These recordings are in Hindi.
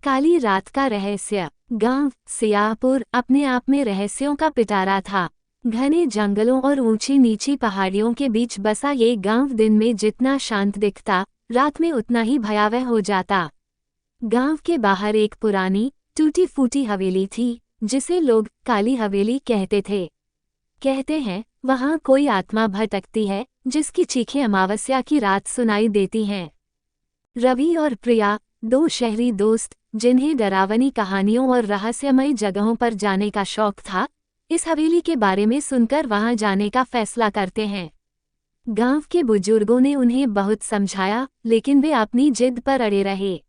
काली रात का रहस्य। गांव सियापुर अपने आप में रहस्यों का पिटारा था। घने जंगलों और ऊंची नीची पहाड़ियों के बीच बसा ये गांव दिन में जितना शांत दिखता, रात में उतना ही भयावह हो जाता। गांव के बाहर एक पुरानी टूटी फूटी हवेली थी, जिसे लोग काली हवेली कहते थे। कहते हैं वहां कोई आत्मा भटकती है, जिसकी चीखें अमावस्या की रात सुनाई देती हैं। रवि और प्रिया, दो शहरी दोस्त जिन्हें डरावनी कहानियों और रहस्यमयी जगहों पर जाने का शौक था, इस हवेली के बारे में सुनकर वहां जाने का फैसला करते हैं। गांव के बुजुर्गों ने उन्हें बहुत समझाया, लेकिन वे अपनी जिद पर अड़े रहे।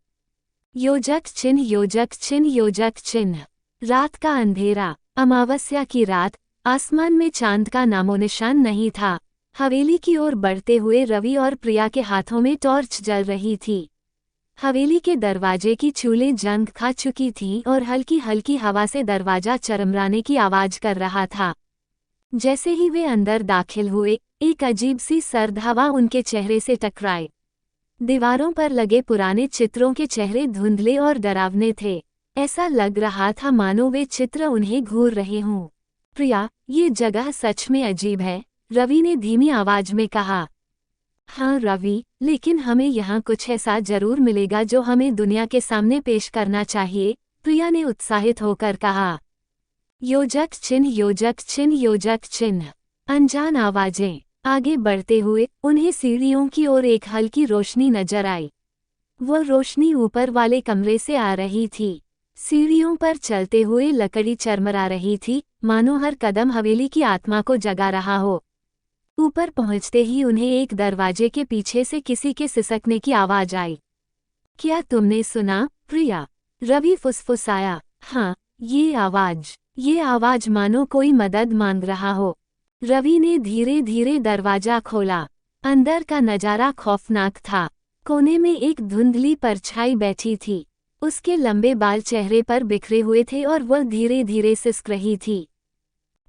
योजक चिन्ह, योजक चिन्ह, योजक चिन्ह। रात का अंधेरा, अमावस्या की रात, आसमान में चांद का नामोनिशान नहीं था। हवेली की ओर बढ़ते हुए रवि और प्रिया के हाथों में टॉर्च जल रही थी। हवेली के दरवाजे की चूलें जंग खा चुकी थीं और हल्की हल्की हवा से दरवाजा चरमराने की आवाज कर रहा था। जैसे ही वे अंदर दाखिल हुए, एक अजीब सी सर्द हवा उनके चेहरे से टकराई। दीवारों पर लगे पुराने चित्रों के चेहरे धुंधले और डरावने थे। ऐसा लग रहा था मानो वे चित्र उन्हें घूर रहे हों। प्रिया, ये जगह सच में अजीब है, रवि ने धीमी आवाज में कहा। हाँ रवि, लेकिन हमें यहाँ कुछ ऐसा जरूर मिलेगा जो हमें दुनिया के सामने पेश करना चाहिए, प्रिया ने उत्साहित होकर कहा। योजक चिन्ह, योजक चिन्ह, योजक चिन्ह। अनजान आवाजें। आगे बढ़ते हुए उन्हें सीढ़ियों की ओर एक हल्की रोशनी नजर आई। वह रोशनी ऊपर वाले कमरे से आ रही थी। सीढ़ियों पर चलते हुए लकड़ी चरमरा रही थी, मानो हर कदम हवेली की आत्मा को जगा रहा हो। ऊपर पहुंचते ही उन्हें एक दरवाजे के पीछे से किसी के सिसकने की आवाज आई। क्या तुमने सुना, प्रिया? रवि फुसफुसाया। हाँ, ये आवाज मानो कोई मदद मांग रहा हो। रवि ने धीरे धीरे दरवाजा खोला। अंदर का नजारा खौफनाक था। कोने में एक धुंधली परछाई बैठी थी। उसके लंबे बाल चेहरे पर बिखरे हुए थे और वह धीरे धीरे सिसक रही थी।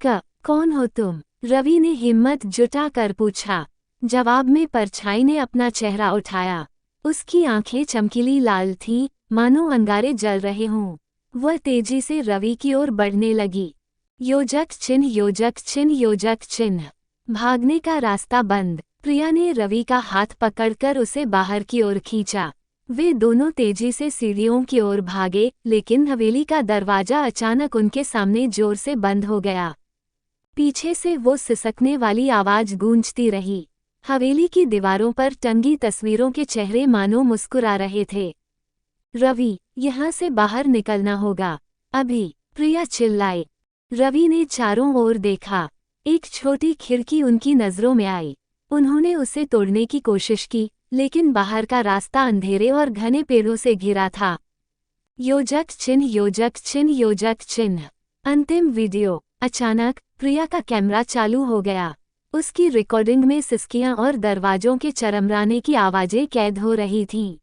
कौन हो तुम? रवि ने हिम्मत जुटा कर पूछा। जवाब में परछाई ने अपना चेहरा उठाया। उसकी आंखें चमकीली लाल थीं, मानो अंगारे जल रहे हों। वह तेजी से रवि की ओर बढ़ने लगी। योजक चिन्ह, योजक चिन्ह, योजक चिन्ह। भागने का रास्ता बंद। प्रिया ने रवि का हाथ पकड़कर उसे बाहर की ओर खींचा। वे दोनों तेजी से सीढ़ियों की ओर भागे, लेकिन हवेली का दरवाजा अचानक उनके सामने जोर से बंद हो गया। पीछे से वो सिसकने वाली आवाज गूंजती रही। हवेली की दीवारों पर टंगी तस्वीरों के चेहरे मानो मुस्कुरा रहे थे। रवि, यहाँ से बाहर निकलना होगा, अभी, प्रिया चिल्लाई। रवि ने चारों ओर देखा। एक छोटी खिड़की उनकी नजरों में आई। उन्होंने उसे तोड़ने की कोशिश की, लेकिन बाहर का रास्ता अंधेरे और घने पेड़ों से घिरा था। योजक चिन्ह, योजक चिन्ह, योजक चिन्ह। अंतिम वीडियो। अचानक प्रिया का कैमरा चालू हो गया। उसकी रिकॉर्डिंग में सिसकियां और दरवाजों के चरमराने की आवाजें कैद हो रही थीं।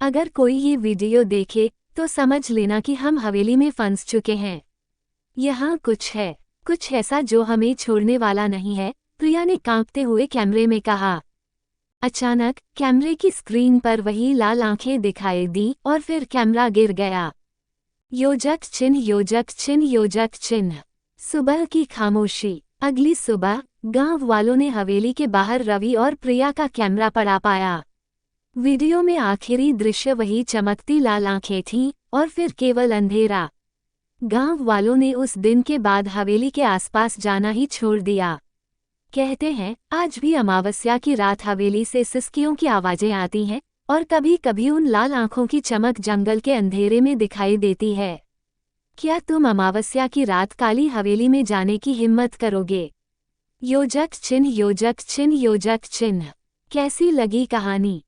अगर कोई ये वीडियो देखे तो समझ लेना कि हम हवेली में फंस चुके हैं। यहाँ कुछ है, कुछ ऐसा जो हमें छोड़ने वाला नहीं है, प्रिया ने कांपते हुए कैमरे में कहा। अचानक कैमरे की स्क्रीन पर वही लाल आंखें दिखाई दी और फिर कैमरा गिर गया। योजक चिन्ह, योजक चिन्ह, योजक चिन्ह। सुबह की खामोशी। अगली सुबह गांव वालों ने हवेली के बाहर रवि और प्रिया का कैमरा पड़ा पाया। वीडियो में आखिरी दृश्य वही चमकती लाल आंखें थीं और फिर केवल अंधेरा। गांव वालों ने उस दिन के बाद हवेली के आसपास जाना ही छोड़ दिया। कहते हैं आज भी अमावस्या की रात हवेली से सिसकियों की आवाजें आती हैं और कभी कभी उन लाल आंखों की चमक जंगल के अंधेरे में दिखाई देती है। क्या तुम अमावस्या की रात काली हवेली में जाने की हिम्मत करोगे? योजक चिन्ह, योजक चिन्ह, योजक चिन्ह। कैसी लगी कहानी?